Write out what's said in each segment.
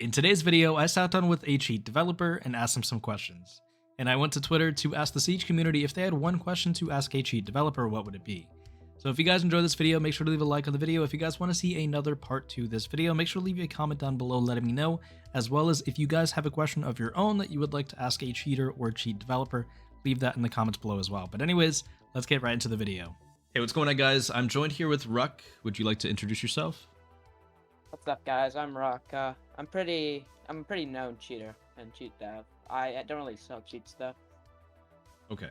In today's video, I sat down with a cheat developer and asked him some questions. And I went to Twitter to ask the Siege community if they had one question to ask a cheat developer, what would it be? So if you guys enjoyed this video, make sure to leave a like on the video. If you guys want to see another part to this video, make sure to leave a comment down below letting me know, as well as if you guys have a question of your own that you would like to ask a cheater or cheat developer, leave that in the comments below as well. But anyways, let's get right into the video. Hey, what's going on, guys? I'm joined here with Ruck. Would you like to introduce yourself? What's up, guys? I'm Rock. I'm a pretty known cheater and cheat dev. I don't really sell cheat stuff. Okay.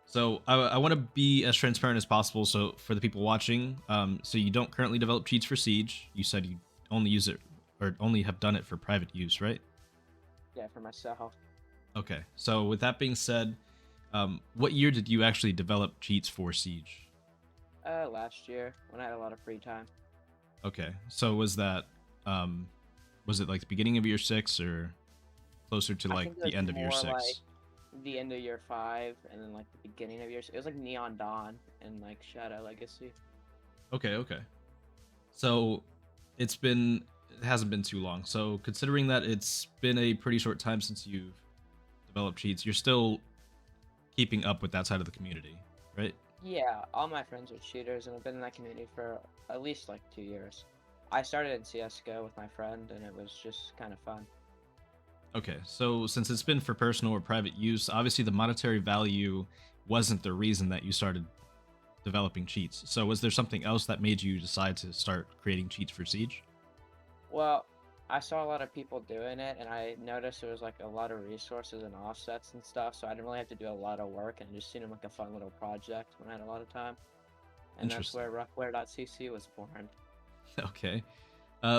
So I want to be as transparent as possible. So for the people watching, so you don't currently develop cheats for Siege. You said you only use it or only have done it for private use, right? Yeah, for myself. Okay. So with that being said, what year did you actually develop cheats for Siege? Last year when I had a lot of free time. Okay. So was that was it like the beginning of year 6 or closer to I like think it the was end of year more 6? like the end of year 5 and then like the beginning of year 6. It was like Neon Dawn and like Shadow Legacy. Okay. So it hasn't been too long. So considering that it's been a pretty short time since you've developed cheats, you're still keeping up with that side of the community, right? Yeah, all my friends are cheaters and I've been in that community for at least like 2 years. I started in CS:GO with my friend and it was just kind of fun. Okay, so since it's been for personal or private use, obviously the monetary value wasn't the reason that you started developing cheats. So was there something else that made you decide to start creating cheats for Siege? Well, I saw a lot of people doing it, and I noticed there was like a lot of resources and offsets and stuff, so I didn't really have to do a lot of work, and it just seemed like a fun little project when I had a lot of time. And that's Interesting. where roughware.cc was born. Okay.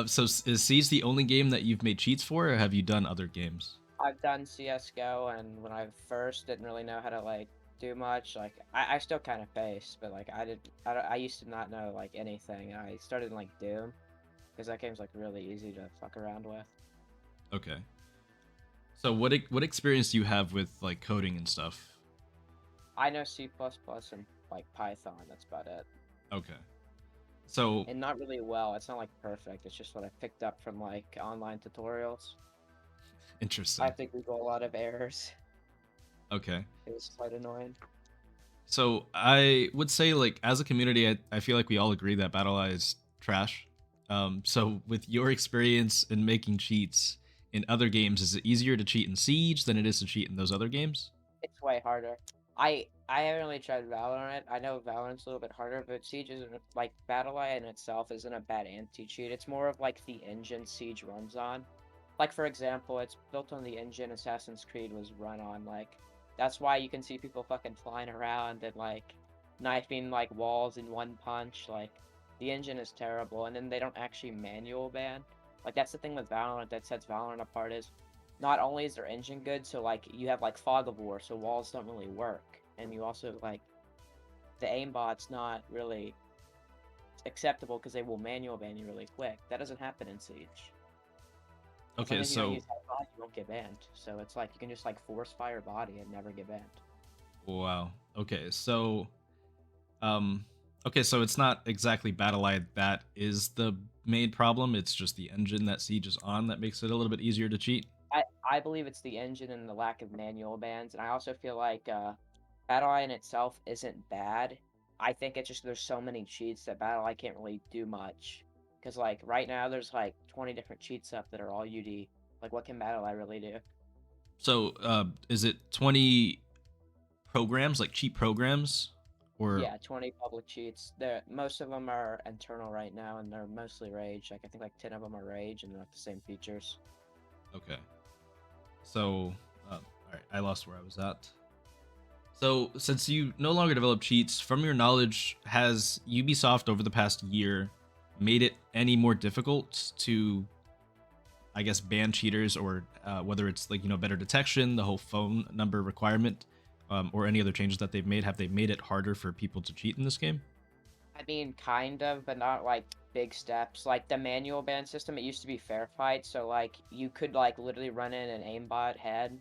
So is Siege the only game that you've made cheats for, or have you done other games? I've done CS:GO, and when I first didn't really know how to like do much, like I still kind of face, but like I used to not know like anything. I started in like Doom, because that game's like really easy to fuck around with. Okay. So what experience do you have with like coding and stuff? I know C++ and like Python, that's about it. Okay. So And not really well. It's not like perfect. It's just what I picked up from like online tutorials. I interesting. have to Google a lot of errors. Okay. It was quite annoying. So I would say, like, as a community, I feel like we all agree that BattleEye is trash. So with your experience in making cheats in other games, is it easier to cheat in Siege than it is to cheat in those other games? It's way harder. I haven't really tried Valorant. I know Valorant's a little bit harder, but Siege isn't like BattleEye in itself isn't a bad anti-cheat. It's more of like the engine Siege runs on. Like for example, it's built on the engine Assassin's Creed was run on. Like that's why you can see people fucking flying around and like knifing like walls in one punch. Like the engine is terrible, and then they don't actually manual ban. Like that's the thing with Valorant that sets Valorant apart is not only is their engine good, so like you have like fog of war, so walls don't really work, and you also like the aimbot's not really acceptable because they will manual ban you really quick. That doesn't happen in Siege. As long Okay, as you don't so use high body, you won't get banned. So it's like you can just like force fire body and never get banned. wow. Um, okay, so it's not exactly BattleEye that is the main problem. It's just the engine that Siege is on that makes it a little bit easier to cheat. I believe it's the engine and the lack of manual bans, and I also feel like BattleEye in itself isn't bad. I think it's just there's so many cheats that BattleEye can't really do much. Because like right now there's like 20 different cheats up that are all UD. Like what can BattleEye really do? So, is it 20 programs, like cheat programs, or Yeah, 20 public cheats. Most of them are internal right now, and they're mostly Rage. Like I think like 10 of them are Rage, and they're like the same features. okay? So, all right, I lost where I was at. So, since you no longer develop cheats, from your knowledge, has Ubisoft over the past year made it any more difficult to, I guess, ban cheaters, or whether it's like better detection, the whole phone number requirement, or any other changes that they've made? Have they made it harder for people to cheat in this game? I mean, kind of, but not like big steps. Like the manual ban system, it used to be fair fight, so like you could like literally run in an aimbot head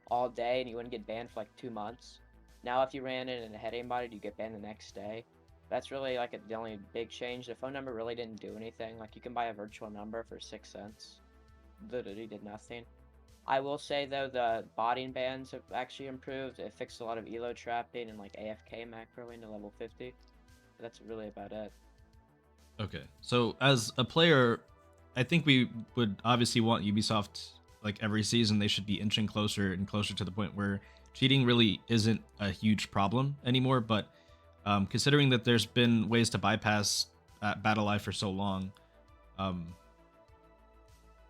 all day and you wouldn't get banned for like 2 months. Now, if you ran in a head aimbot, you get banned the next day. That's really like the only big change. The phone number really didn't do anything. Like you can buy a virtual number for 6 cents. literally did nothing. I will say though, the botting bans have actually improved. It fixed a lot of elo trapping and like AFK macroing to level 50. That's really about it. Okay, so as a player, I think we would obviously want Ubisoft, like every season they should be inching closer and closer to the point where cheating really isn't a huge problem anymore. But considering that there's been ways to bypass Battle Eye for so long, um,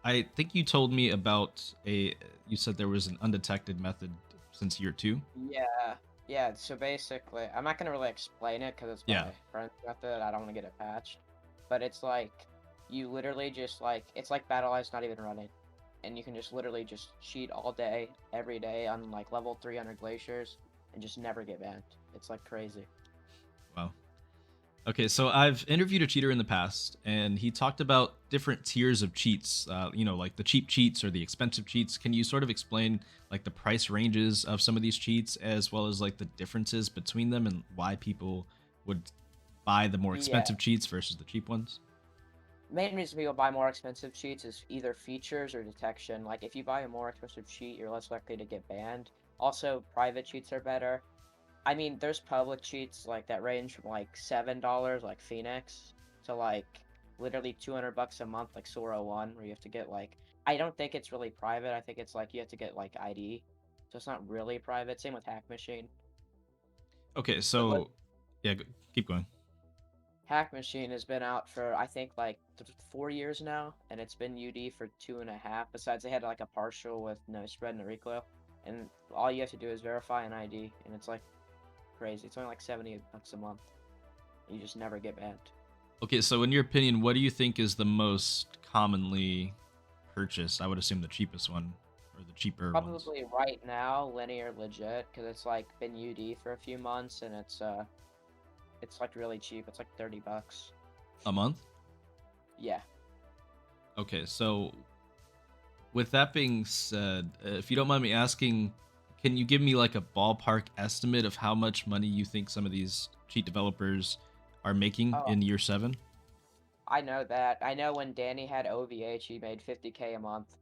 I think you told me about you said there was an undetected method since year two. Yeah, yeah. So basically, I'm not gonna really explain it because it's Yeah. my friend's method. I don't want to get it patched, but it's like you literally just like it's like Battle Eye's not even running, and you can just literally just cheat all day, every day on like level 300 glaciers, and just never get banned. It's like crazy. Wow. Okay, so I've interviewed a cheater in the past, and he talked about different tiers of cheats. Like the cheap cheats or the expensive cheats. Can you sort of explain like the price ranges of some of these cheats, as well as like the differences between them, and why people would buy the more Yeah. expensive cheats versus the cheap ones? Main reason people buy more expensive cheats is either features or detection. Like if you buy a more expensive cheat, you're less likely to get banned. Also, private cheats are better. I mean, there's public cheats like that range from like $7, like Phoenix, to like literally $200 a month, like Sora One, where you have to get like. I don't think it's really private. I think it's like you have to get like ID, so it's not really private. Same with Hack Machine. Okay, But look, so yeah, keep going. Hack Machine has been out for I think like 4 years now, and it's been UD for 2.5. Besides, they had like a partial with no spread and no recoil, and all you have to do is verify an ID, and it's like crazy. It's only like $70 a month. You just never get banned. Okay, so in your opinion, what do you think is the most commonly purchased? I would assume the cheapest one or the cheaper ones. Probably right now, linear legit, because it's like been UD for a few months, and it's like really cheap. It's like $30. A month? Yeah. Okay, so with that being said, if you don't mind me asking, can you give me like a ballpark estimate of how much money you think some of these cheat developers are making Oh, in year seven? I know that. I know when Danny had OVH, he made 50K a month.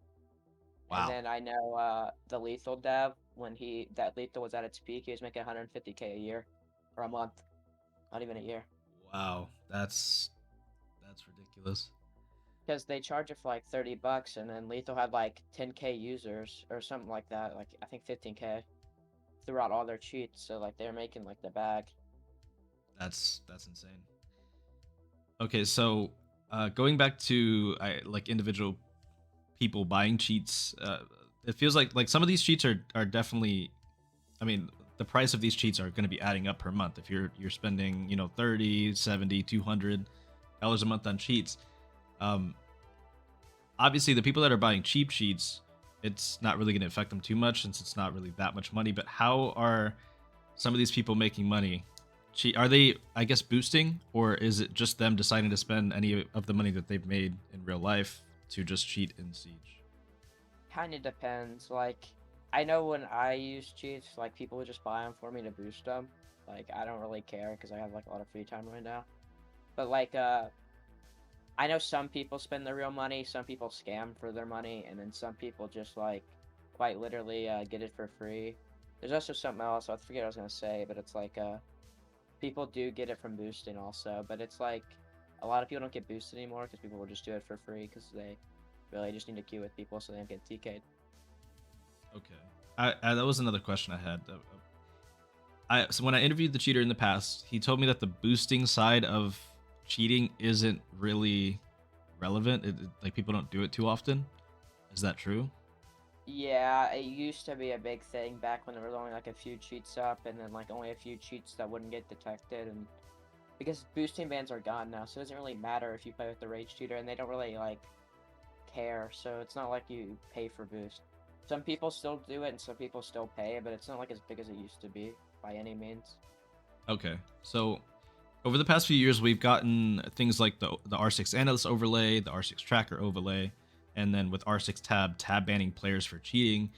And Wow. then I know the Lethal dev, when that Lethal was at its peak, he was making 150K a year or a month, not even a year. Wow, that's ridiculous. Because they charge it for like $30, and then Lethal had like 10K users or something like that, like I think 15K throughout all their cheats. So like they're making like the bag. That's insane. Okay, so going back to like individual people buying cheats, it feels like some of these cheats are definitely. I mean, the price of these cheats are going to be adding up per month. If you're spending 30, 70, $200 a month on cheats, um, obviously the people that are buying cheap cheats, it's not really going to affect them too much since it's not really that much money. But how are some of these people making money? Are they, I guess, boosting, or is it just them deciding to spend any of the money that they've made in real life to just cheat in Siege? Kind of depends. Like, I know when I use cheats, like people would just buy them for me to boost them. Like, I don't really care because I have like a lot of free time right now. But like, I know some people spend their real money, some people scam for their money, and then some people just like quite literally get it for free. There's also something else, I forget what I was gonna say, but it's like people do get it from boosting also, but it's like a lot of people don't get boosted anymore because people will just do it for free because they really just need to queue with people so they don't get TK'd. Okay. That was another question I had. So when I interviewed the cheater in the past, he told me that the boosting side of cheating isn't really relevant. Like people don't do it too often. Is that true? Yeah, it used to be a big thing back when there was only like a few cheats up and then like only a few cheats that wouldn't get detected, and because boosting bans are gone now, so it doesn't really matter if you play with the rage cheater and they don't really like care, so it's not like you pay for boost. Some people still do it and some people still pay, but it's not like as big as it used to be by any means. Okay. So over the past few years, we've gotten things like the R6 Analyst overlay, the R6 Tracker overlay, and then with R6 tab banning players for cheating.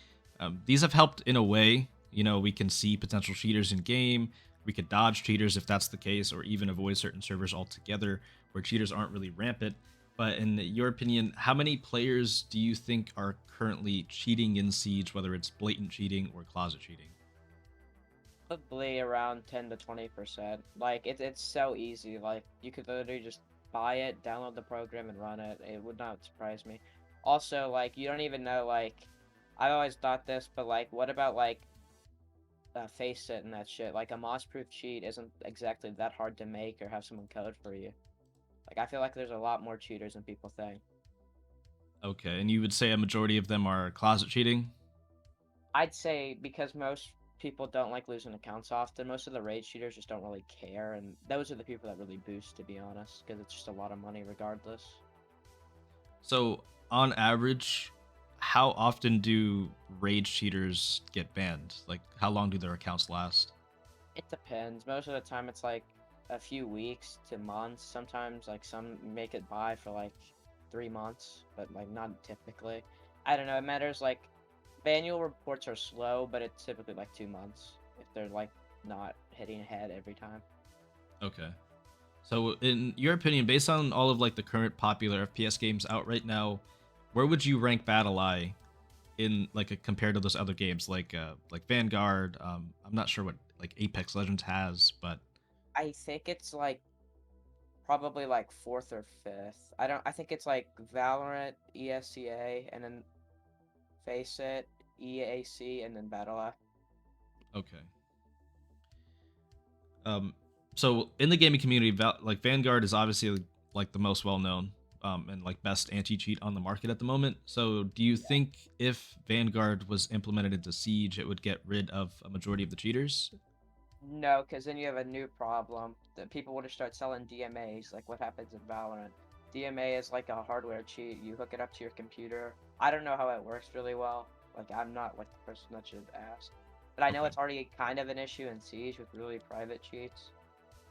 These have helped in a way. We can see potential cheaters in game. We could dodge cheaters if that's the case, or even avoid certain servers altogether where cheaters aren't really rampant. But in your opinion, how many players do you think are currently cheating in Siege, whether it's blatant cheating or closet cheating? Probably around 10 to 20%. Like it's so easy. Like you could literally just buy it, download the program, and run it. It would not surprise me. Also, like you don't even know. Like I always thought this, but like what about like face it and that shit? Like a moss-proof cheat isn't exactly that hard to make or have someone code for you. Like I feel like there's a lot more cheaters than people think. Okay, and you would say a majority of them are closet cheating? I'd say because most people don't like losing accounts often, most of the raid cheaters just don't really care, and those are the people that really boost, to be honest, because it's just a lot of money regardless. So, on average, how often do rage cheaters get banned? Like, how long do their accounts last? It depends. Most of the time, it's like a few weeks to months. Sometimes, like some make it by for like 3 months, but like not typically. I don't know. It matters. Like manual reports are slow, but it's typically like 2 months if they're like not hitting ahead every time. Okay. So, in your opinion, based on all of like the current popular FPS games out right now, where would you rank Battle Eye in like compared to those other games like Vanguard? I'm not sure what like Apex Legends has, but I think it's like probably like fourth or fifth. I don't. I think it's like Valorant, ESCA, and then Face It, EAC, and then Battle. okay. So in the gaming community, like Vanguard is obviously like the most well known and like best anti cheat on the market at the moment. So do you think if Vanguard was implemented into Siege, it would get rid of a majority of the cheaters? No, because then you have a new problem. That people want to start selling DMAs, like what happens in Valorant. DMA is like a hardware cheat. You hook it up to your computer. I don't know how it works really well. Like I'm not like the person that should ask. But I know Okay. it's already kind of an issue in Siege with really private cheats.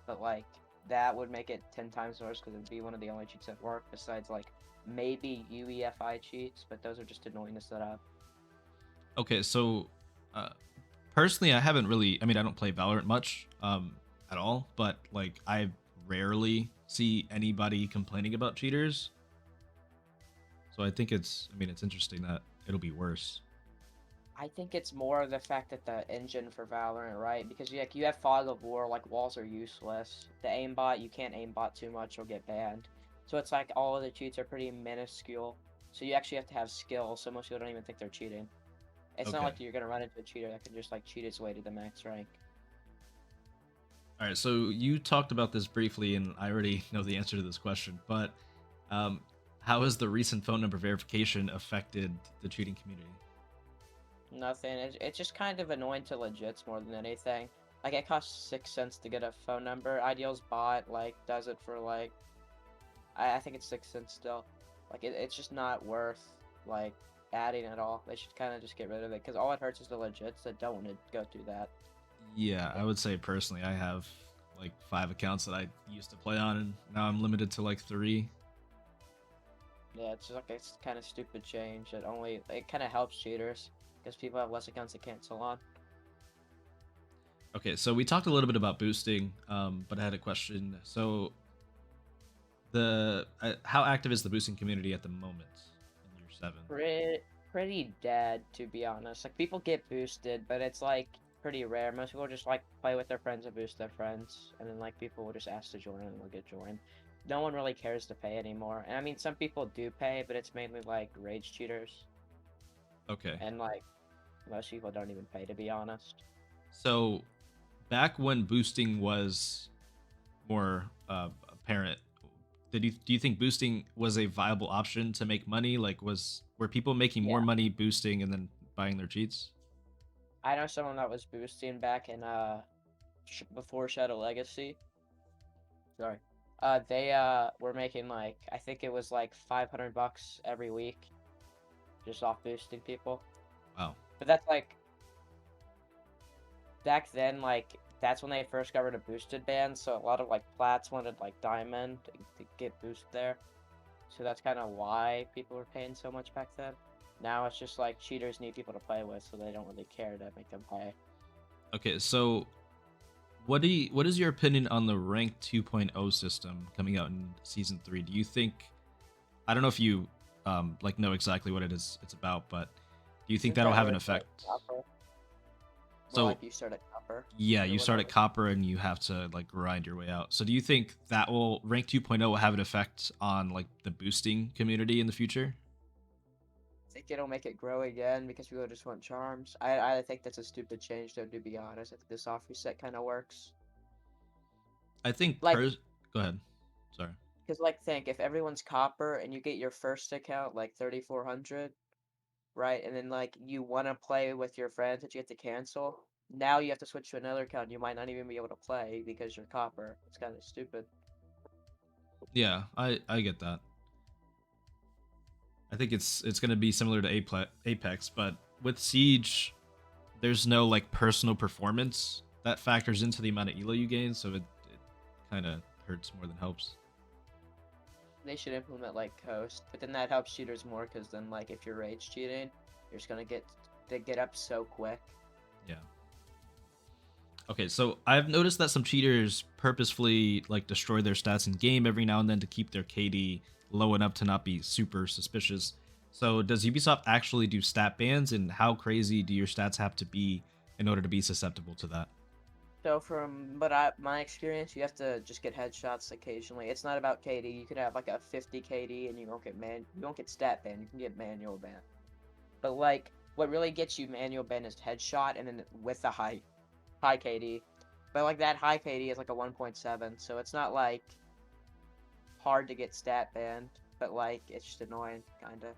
But like that would make it 10 times worse because it'd be one of the only cheats that work besides like maybe UEFI cheats, but those are just annoying to set up. Okay. So uh, personally, I haven't really. I mean, I don't play Valorant much at all, but like I rarely see anybody complaining about cheaters. So I think it's. I mean, it's interesting that it'll be worse. I think it's more of the fact that the engine for Valorant, right? Because like you have fog of war, like walls are useless. The aimbot, you can't aimbot too much or get banned. So it's like all of the cheats are pretty minuscule. So you actually have to have skill. So most people don't even think they're cheating. It's not Okay. like you're gonna run into a cheater that can just like cheat his way to the max rank. All right, so you talked about this briefly, and I already know the answer to this question, but um, how has the recent phone number verification affected the cheating community? Nothing. It's just kind of annoying to legits more than anything. Like it costs 6 cents to get a phone number. Ideal's bot like does it for like I think it's 6 cents still. Like it's just not worth like adding at all. They should kind of just get rid of it because all it hurts is the legits that don't want to go through that. Yeah, I would say personally, I have like 5 accounts that I used to play on, and now I'm limited to like 3. Yeah, it's just like it's kind of stupid change. It kind of helps cheaters because people have less accounts to cancel on. Okay, so we talked a little bit about boosting, but I had a question. So the how active is the boosting community at the moment in year 7? Pretty pretty dead to be honest. Like people get boosted, but it's like pretty rare. Most people just like play with their friends and boost their friends, and then like people will just ask to join and they'll get joined. No one really cares to pay anymore. And I mean, some people do pay, but it's mainly like rage cheaters, Okay, and like most people don't even pay to be honest. so back when boosting was more apparent, do you think boosting was a viable option to make money? Like, were people making more Yeah, money boosting and then buying their cheats? I know someone that was boosting back in before Shadow Legacy. Sorry. They were making like I think it was like 500 bucks every week just off boosting people. Wow. But that's like back then, like that's when they first got rid of boosted bands, so a lot of like plats wanted like diamond to get boost there. So that's kind of why people were paying so much back then. Now it's just like cheaters need people to play with, so they don't really care to make them pay. Okay, so what is your opinion on the rank 2.0 system coming out in season 3? Do you think I don't know if you like know exactly what it's about, but do you think Isn't that'll that have where an it's like effect? copper? Where So like you start at copper yeah, or you start at whatever? copper and you have to like grind your way out. So do you think that will rank 2.0 will have an effect on like the boosting community in the future? I think it'll make it grow again because people just want charms. I think that's a stupid change though, to be honest. I think the soft reset kind of works. I think Like, go ahead. Sorry. because like think if everyone's copper and you get your first account like 3400, right? And then like you want to play with your friends that you have to cancel. Now you have to switch to another account. You might not even be able to play because you're copper. It's kind of stupid. Yeah, I get that. I think it's going to be similar to Apex, but with Siege there's no like personal performance that factors into the amount of elo you gain, so it kind of hurts more than helps. They should implement like Coast, but then that helps cheaters more because then like if you're rage cheating, you're just gonna get they get up so quick. Yeah. Okay, so I've noticed that some cheaters purposefully like destroy their stats in game every now and then to keep their KD low enough to not be super suspicious. So does Ubisoft actually do stat bans, and how crazy do your stats have to be in order to be susceptible to that? So from my experience, you have to just get headshots occasionally. It's not about KD. You could have like a 50 KD and you won't get stat ban. You can get manual ban. But like what really gets you manual ban is headshot and then with the high KD. But like that high KD is like a 1.7, so it's not like hard to get stat banned, but like it's just annoying kinda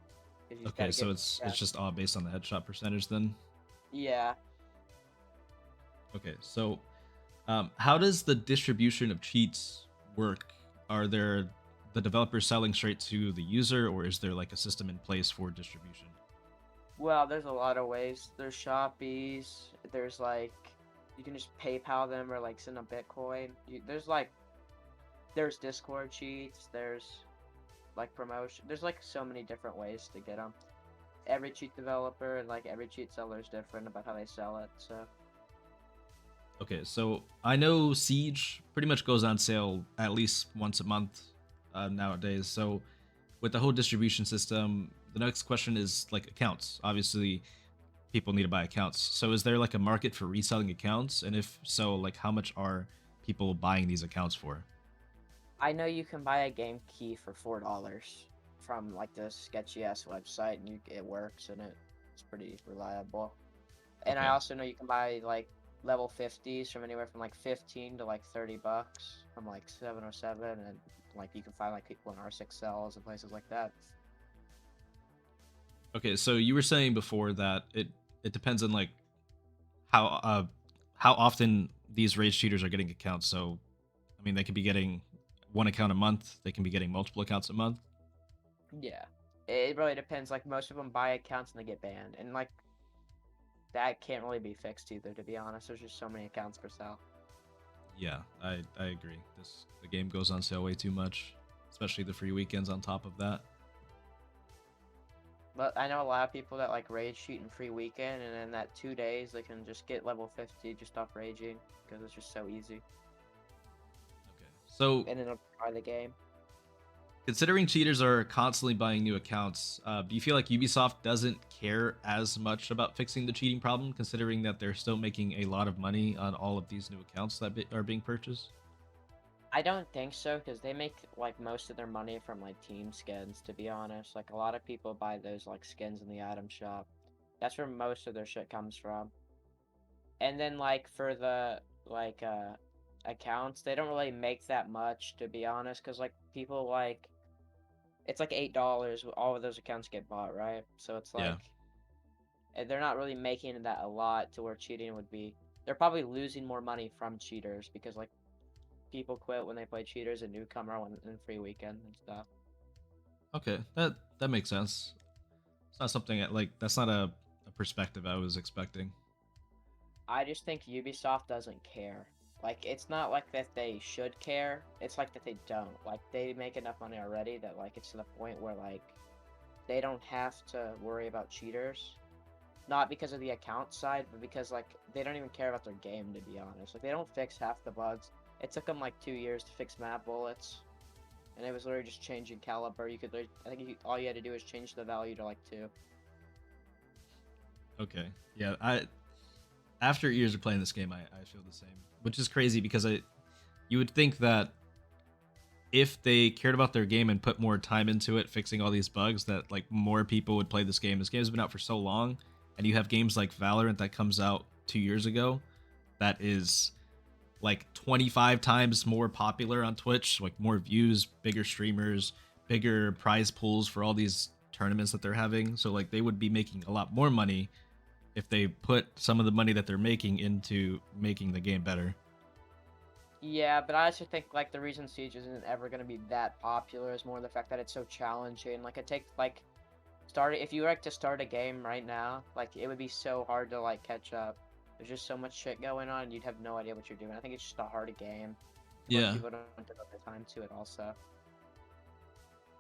because you just Okay, gotta so get it's just all based on the headshot percentage then. yeah. Okay, so how does the distribution of cheats work? Are there the developers selling straight to the user, or is there like a system in place for distribution? Well, there's a lot of ways. There's Shoppies. There's like you can just PayPal them or like send them Bitcoin. There's Discord cheats. There's like promotion. There's like so many different ways to get them. Every cheat developer and like every cheat seller is different about how they sell it. So Okay, so I know Siege pretty much goes on sale at least once a month nowadays. So with the whole distribution system, the next question is like accounts. Obviously, people need to buy accounts. So is there like a market for reselling accounts? And if so, like how much are people buying these accounts for? I know you can buy a game key for $4 from like this sketchy ass website, and it works and it's pretty reliable. And I Okay. also know you can buy like level 50s from anywhere from like 15 to like $30 from like 707, and like you can find like people in R6 cells and places like that. Okay, so you were saying before that it depends on like how uh how often these rage cheaters are getting accounts. So I mean, they could be getting one account a month. They can be getting multiple accounts a month. Yeah. It really depends. Like most of them buy accounts and they get banned, and like that can't really be fixed either. To be honest, there's just so many accounts per sale. Yeah, I agree. The game goes on sale way too much, especially the free weekends on top of that. But I know a lot of people that like rage cheat in free weekend, and in that 2 days they can just get level 50 just off raging because it's just so easy, Okay. So and then they'll try the game. considering cheaters are constantly buying new accounts, do you feel like Ubisoft doesn't care as much about fixing the cheating problem, considering that they're still making a lot of money on all of these new accounts that are being purchased? I don't think so because they make like most of their money from like team skins. To be honest, like a lot of people buy those like skins in the item shop. That's where most of their shit comes from. And then like for the like accounts, they don't really make that much to be honest, because like people like it's like $8. All of those accounts get bought, right? So it's Yeah. like they're not really making that a lot to where cheating would be. They're probably losing more money from cheaters because like people quit when they play cheaters and newcomer when in free weekend and stuff. Okay, that makes sense. It's not something like that's not a perspective I was expecting. I just think Ubisoft doesn't care. Like it's not like that they should care. It's like that they don't. Like they make enough money already that like it's to the point where like they don't have to worry about cheaters. Not because of the account side, but because like they don't even care about their game to be honest. Like they don't fix half the bugs. It took them like 2 years to fix map bullets. and it was literally just changing caliber. You could, I think all you had to do was change the value to like 2. Okay. Yeah, I after years of playing this game, I feel the same, which is crazy because you would think that if they cared about their game and put more time into it, fixing all these bugs, that like more people would play this game. This game's been out for so long, and you have games like Valorant that comes out 2 years ago, that is like 25 times more popular on Twitch, like more views, bigger streamers, bigger prize pools for all these tournaments that they're having. So like they would be making a lot more money if they put some of the money that they're making into making the game better. Yeah, but I also think like the reason Siege isn't ever going to be that popular is more the fact that it's so challenging. Like it takes like if you were like to start a game right now, like it would be so hard to like catch up. There's just so much shit going on, and you'd have no idea what you're doing. I think it's just a hard game. Most Yeah, people don't devote the time to it, also,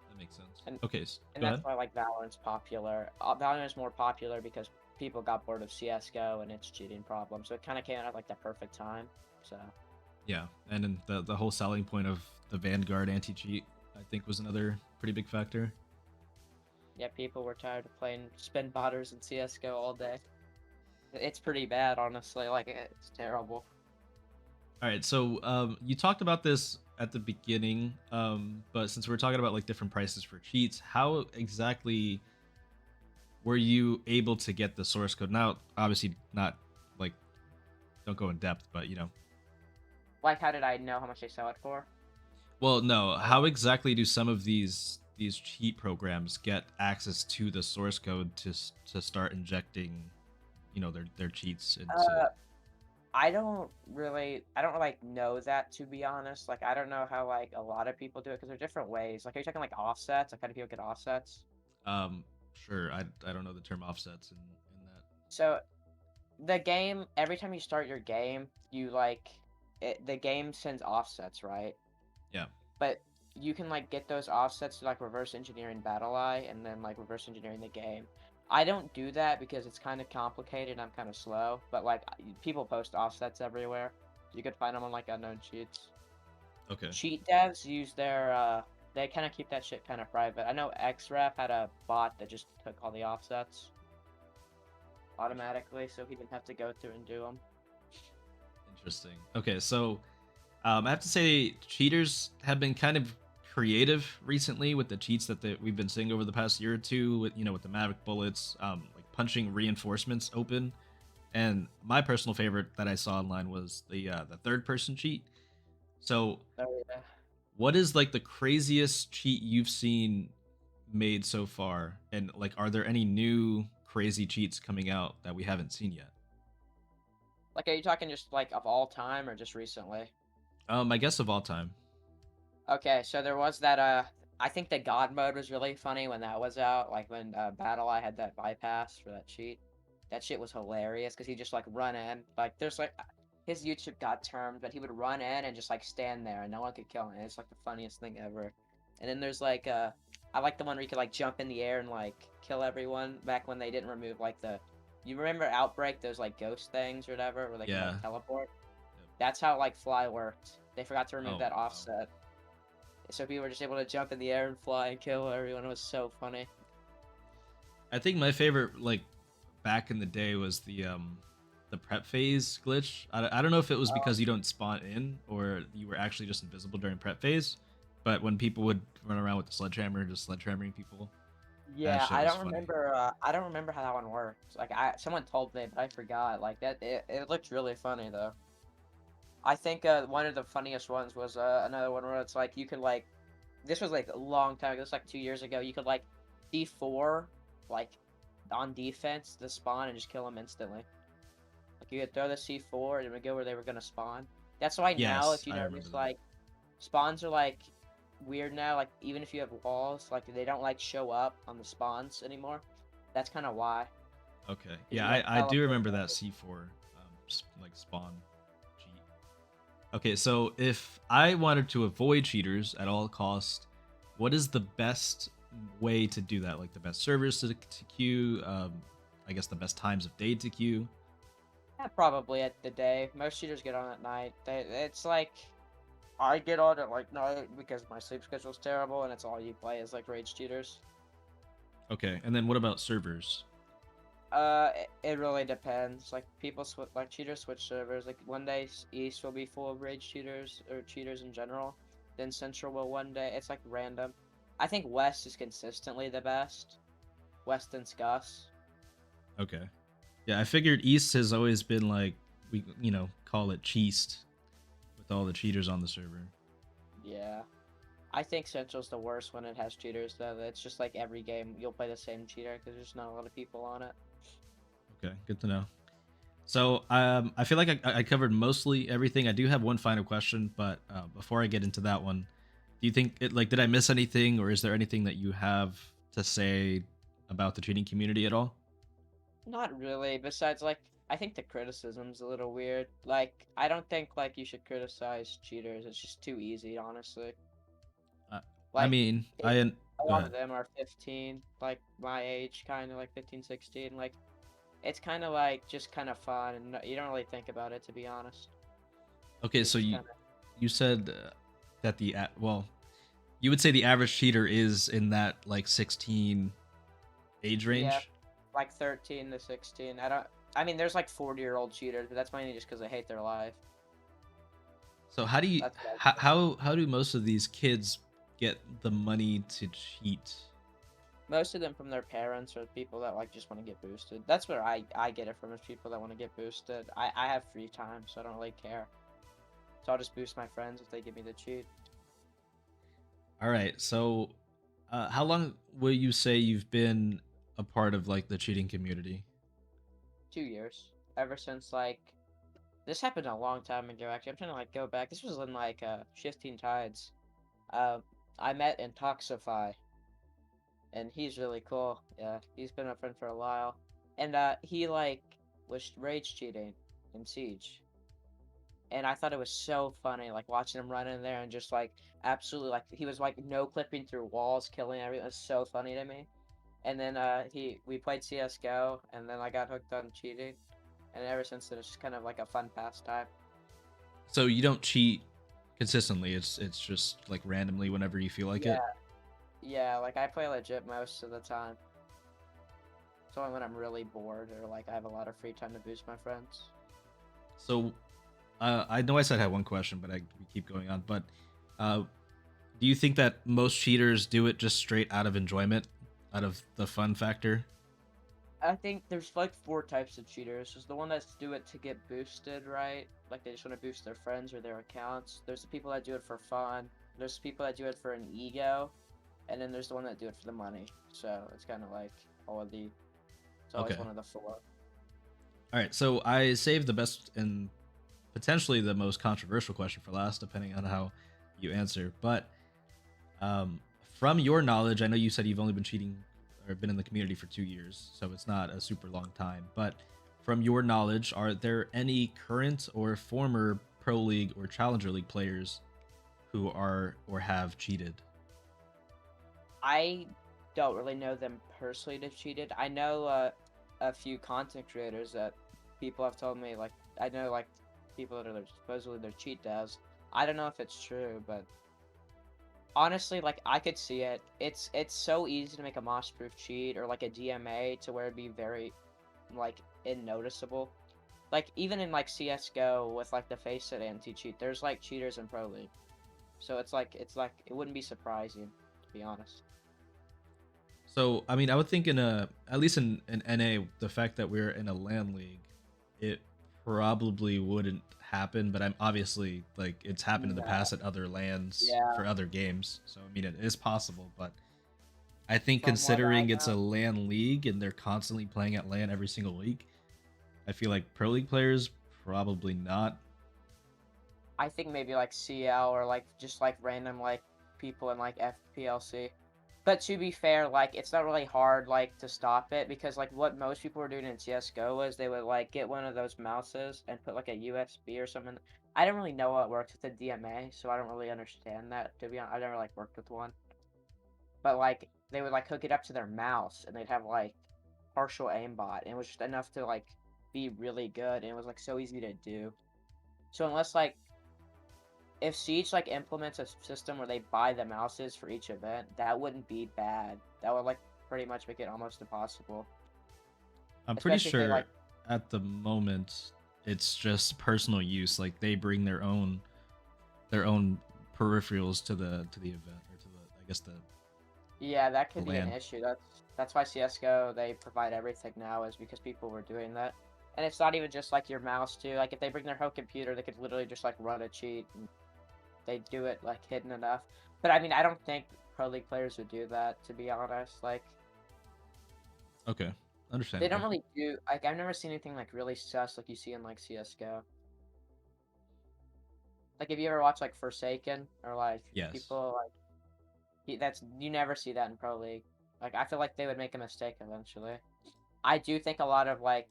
that makes sense. and Okay, and go that's ahead. why like Valorant's popular. Valorant is more popular because people got bored of CS:GO and its cheating problem, so it kind of came out at like the perfect time. So. Yeah, and then the whole selling point of the Vanguard anti-cheat, I think, was another pretty big factor. Yeah, people were tired of playing spin botters in CS:GO all day. It's pretty bad, honestly. Like, it's terrible. All right, so you talked about this at the beginning, but since we're talking about like different prices for cheats, how exactly were you able to get the source code? Now, obviously, not like don't go in depth, but Like, how did I know how much they sell it for? well, no. How exactly do some of these cheat programs get access to the source code to start injecting, their cheats into? Uh, I don't like know that, to be honest. Like, I don't know how like a lot of people do it because there are different ways. Like, are you talking like offsets? Like, how do people get offsets? Sure. I don't know the term offsets in that. So the game, every time you start your game, you like the game sends offsets, right? Yeah. But you can like get those offsets to like reverse engineering BattleEye and then like reverse engineering the game. I don't do that because it's kind of complicated and I'm kind of slow, but like people post offsets everywhere. You could find them on like unknown cheats. Okay. Cheat devs use their they kind of keep that shit kind of private. I know XREF had a bot that just took all the offsets automatically, so he didn't have to go through and do them. Interesting. Okay, so I have to say, cheaters have been kind of creative recently with the cheats we've been seeing over the past year or two. With the Maverick bullets, like punching reinforcements open. And my personal favorite that I saw online was the third person cheat. So, Oh yeah. what is like the craziest cheat you've seen made so far? And like, are there any new crazy cheats coming out that we haven't seen yet? Like, are you talking just like of all time or just recently? I guess of all time. Okay, so there was that I think the God mode was really funny when that was out, like when BattleEye had that bypass for that cheat. That shit was hilarious because he just like run in, like there's like his YouTube got termed, but he would run in and just like stand there and no one could kill him. It's like the funniest thing ever. And then there's like I like the one where you could like jump in the air and like kill everyone back when they didn't remove like the you remember Outbreak, those like ghost things or whatever, where they can Yeah. like teleport? Yep. That's how like Fly worked. They forgot to remove Oh, that wow. offset. So people were just able to jump in the air and fly and kill everyone. It was so funny. I think my favorite, like back in the day, was the prep phase glitch. I don't know if it was Oh, because you don't spawn in or you were actually just invisible during prep phase, but when people would run around with the sledgehammer, just sledgehammering people, that yeah, shit was funny. I don't remember how that one works. Like someone told me, but I forgot. Like that, it looked really funny though. I think one of the funniest ones was another one where it's like you could like, this was like a long time ago. This was like 2 years ago. You could like D4 like on defense the spawn and just kill them instantly. Like you could throw the C4 and it would go where they were gonna spawn. That's why now, Yes, if you I remember notice, that. like spawns are like weird now. Like even if you have walls, like they don't like show up on the spawns anymore. That's kind of why. Okay, 'Cause yeah, you like I do teleport remember that over. C4 like spawn cheat. Okay, so if I wanted to avoid cheaters at all cost, what is the best way to do that? Like the best servers to queue, I guess the best times of day to queue. Yeah, probably at the day. Most shooters get on at night. It's like I get on at like night because my sleep schedule's terrible, and it's all you play is like rage cheaters. Okay, and then what about servers? It really depends. Like people like cheaters switch servers. Like one day East will be full of rage cheaters or cheaters in general. Then Central will one day. It's like random. I think West is consistently the best. West and Scus. Okay. Yeah, I figured East has always been like we call it cheesed with all the cheaters on the server. Yeah. I think Central's the worst when it has cheaters though. It's just like every game you'll play the same cheater because there's not a lot of people on it. Okay, good to know. So I feel like I covered mostly everything. I do have one final question, but before I get into that one, do you think it like did I miss anything, or is there anything that you have to say about the cheating community at all? Not really. Besides, like, I think the criticism's a little weird. Like, I don't think like you should criticize cheaters. It's just too easy, honestly. Uh, I Like, mean, it, a go lot ahead. of them are 15, like my age, kind of like 15, 16. Like, it's kind of like just kind of fun, and you don't really think about it, to be honest. Okay, It's so just you kind of you said that well, you would say the average cheater is in that like 16 age yeah, range. like 13 to 16. I don't. I mean, there's like 40-year-old cheaters, but that's mainly just because they hate their life. So how do you That's what I how do most of these kids get the money to cheat? Most of them from their parents or people that like just want to get boosted. That's where I get it from, is people that want to get boosted. I have free time, so I don't really care. So I'll just boost my friends if they give me the cheat. All right. So how long will you say you've been a part of like the cheating community? 2 years. Ever since like this happened a long time ago. Actually, I'm trying to like go back. This was in like Shifting Tides. Uh, I met in Toxify, and he's really cool. Yeah, he's been a friend for a while, and he like was rage cheating in Siege. And I thought it was so funny, like watching him run in there and just like absolutely like he was like no clipping through walls, killing everything. It was so funny to me. And then we played CS:GO, and then I got hooked on cheating, and ever since then it's just kind of like a fun pastime. So you don't cheat consistently. It's just like randomly whenever you feel like Yeah, it. yeah, like I play legit most of the time. It's only when I'm really bored or like I have a lot of free time to boost my friends. So I know I said I had one question, but we keep going on. But uh, do you think that most cheaters do it just straight out of enjoyment, out of the fun factor? I think there's like four types of cheaters. There's the one that's do it to get boosted, right? Like they just want to boost their friends or their accounts. There's the people that do it for fun. There's people that do it for an ego, and then there's the one that do it for the money. So it's kind of like all of the. It's always Okay. one of the four. All right. So I saved the best and potentially the most controversial question for last, depending on how you answer. But um, from your knowledge, I know you said you've only been cheating or been in the community for 2 years, so it's not a super long time. But from your knowledge, are there any current or former Pro League or Challenger League players who are or have cheated? I don't really know them personally to cheated. I know a few content creators that people have told me like I know like people that are supposedly their cheat devs. I don't know if it's true, but honestly, like I could see it. It's so easy to make a moss-proof cheat or like a DMA to where it'd be very like unnoticeable. Like even in like CS:GO with like the face it anti-cheat, there's like cheaters in Pro League. So it's like it wouldn't be surprising, to be honest. So I mean, I would think in a at least in NA, the fact that we're in a LAN league, it probably wouldn't happen. But I'm obviously like it's happened in the No. past at other LANs Yeah. for other games. So I mean, it is possible. But I think From what I considering it's a know, LAN league and they're constantly playing at LAN every single week, I feel like pro league players probably not. I think maybe like CL or like just like random like people in like FPLC. But to be fair, like it's not really hard like to stop it because like what most people were doing in CS:GO was they would like get one of those mouses and put like a USB or something. I don't really know how it works with the DMA, so I don't really understand that, to be honest. I never like worked with one. But like they would like hook it up to their mouse and they'd have like partial aimbot and it was just enough to like be really good and it was like so easy to do. So unless like if Siege like implements a system where they buy the mouses for each event, that wouldn't be bad. That would like pretty much make it almost impossible. I'm pretty Especially if they sure like, at the moment it's just personal use. Like they bring their own peripherals to the event or to the I guess yeah, that the could be an land. issue. That's why CS:GO they provide everything now is because people were doing that. And it's not even just like your mouse too. Like if they bring their whole computer, they could literally just like run a cheat and they do it like hidden enough. But I mean, I don't think pro league players would do that to be honest. Like Okay, they don't understandable. really do like I've never seen anything like really sus like you see in like CS:GO. Like if you ever watch like Forsaken or like Yes. people like that's you never see that in pro league. Like I feel like they would make a mistake eventually. I do think a lot of like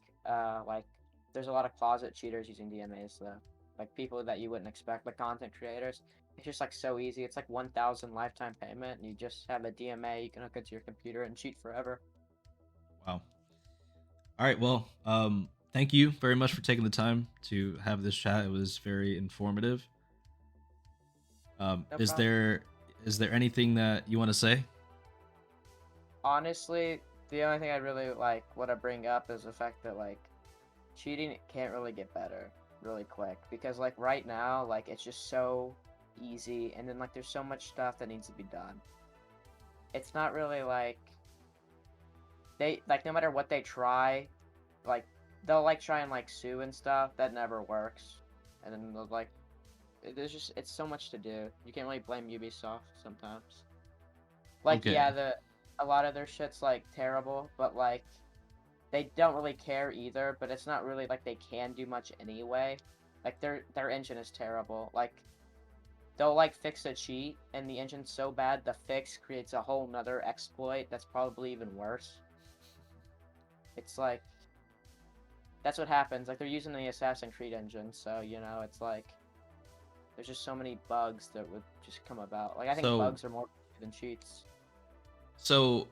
there's a lot of closet cheaters using DMAs though. Like people that you wouldn't expect, like content creators. It's just like so easy. It's like 1,000 lifetime payment and you just have a DMA, you can hook it to your computer and cheat forever. Wow. All right. Well, thank you very much for taking the time to have this chat. It was very informative. No Is problem. there anything that you want to say? Honestly, the only thing I really like want to bring up is the fact that like cheating can't really get better really quick because like right now like it's just so easy and then like there's so much stuff that needs to be done. It's not really like they like no matter what they try, like they'll like try and like sue and stuff that never works, and then they'll like there's just it's so much to do. You can't really blame Ubisoft sometimes. Like Okay. yeah, the a lot of their shit's like terrible, but like they don't really care either. But it's not really like they can do much anyway. Like their engine is terrible. Like they'll like fix a cheat, and the engine's so bad the fix creates a whole nother exploit that's probably even worse. It's like that's what happens. Like they're using the Assassin's Creed engine, so you know it's like there's just so many bugs that would just come about. Like I think So bugs are more than cheats. so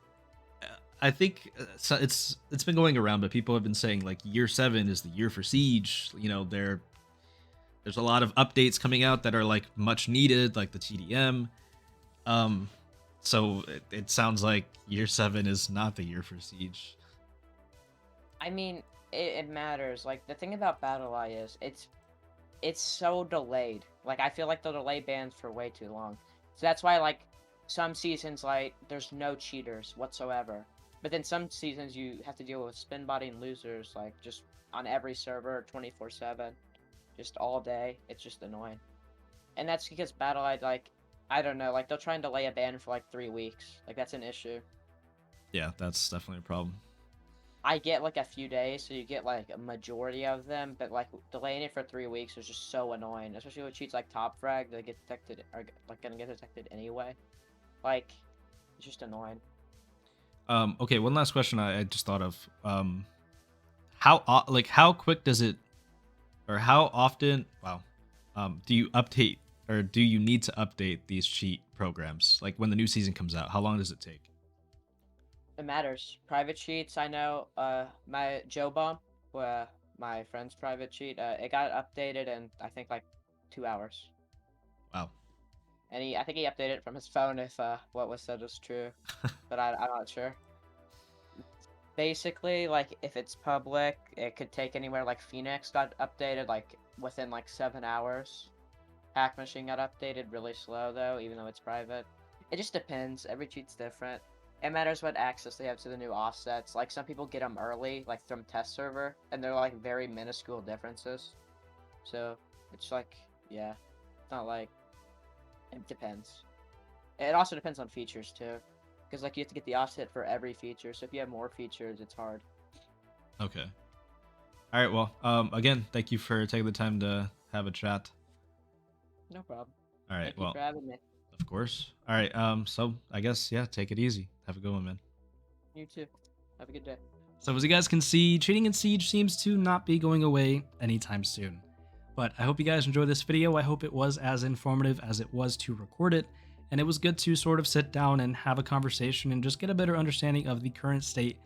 uh, I think so it's been going around, but people have been saying like year 7 is the year for Siege. There's a lot of updates coming out that are like much needed, like the TDM. Um, so it sounds like year 7 is not the year for Siege. I mean, it matters. Like the thing about BattleEye is it's so delayed. Like I feel like the delay bans for way too long. So that's why like some seasons like there's no cheaters whatsoever. But then some seasons you have to deal with spin botting losers like just on every server 24/7, just all day. It's just annoying. And that's because BattleEye like I don't know, like they'll try and delay a ban for like 3 weeks. Like that's an issue. Yeah, that's definitely a problem. I get like a few days, so you get like a majority of them, but like delaying it for 3 weeks is just so annoying, especially with cheats like top frag that get detected are like gonna get detected anyway. Like, it's just annoying. Okay, one last question I just thought of. How quick does it, or how often? Wow. Do you update, or do you need to update these cheat programs? Like when the new season comes out, how long does it take? It matters. Private cheats, I know. My Joe Bomb, my friend's private cheat, it got updated in I think like 2 hours, Wow. and I think he updated it from his phone if what was said was true, but I'm not sure. Basically, like if it's public, it could take anywhere. Like Phoenix got updated like within like 7 hours. Hack Machine got updated really slow though, even though it's private. It just depends. Every cheat's different. It matters what access they have to the new offsets. Like some people get them early, like from test server, and they're like very minuscule differences. So it's like, yeah, it's not like it depends. It also depends on features too, because like you have to get the offset for every feature. So if you have more features, it's hard. Okay. All right. Well, again, thank you for taking the time to have a chat. No problem. All right. Thank you Well, for having me. of course. All right. So I guess yeah, take it easy. Have a good one, man. You too. Have a good day. So as you guys can see, cheating in Siege seems to not be going away anytime soon. But I hope you guys enjoyed this video. I hope it was as informative as it was to record it. And it was good to sort of sit down and have a conversation and just get a better understanding of the current state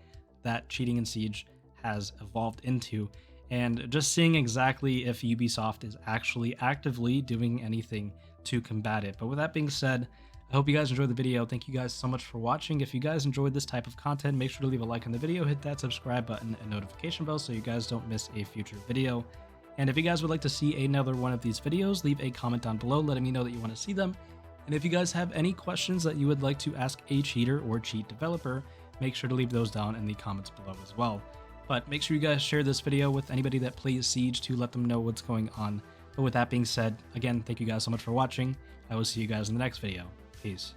that cheating in Siege has evolved into. and just seeing exactly if Ubisoft is actually actively doing anything to combat it. But with that being said, I hope you guys enjoyed the video. Thank you guys so much for watching. If you guys enjoyed this type of content, make sure to leave a like on the video, hit that subscribe button and notification bell so you guys don't miss a future video. And if you guys would like to see another one of these videos, leave a comment down below letting me know that you want to see them. And if you guys have any questions that you would like to ask a cheater or cheat developer, make sure to leave those down in the comments below as well. But make sure you guys share this video with anybody that plays Siege to let them know what's going on. But with that being said, again, thank you guys so much for watching. I will see you guys in the next video. Peace.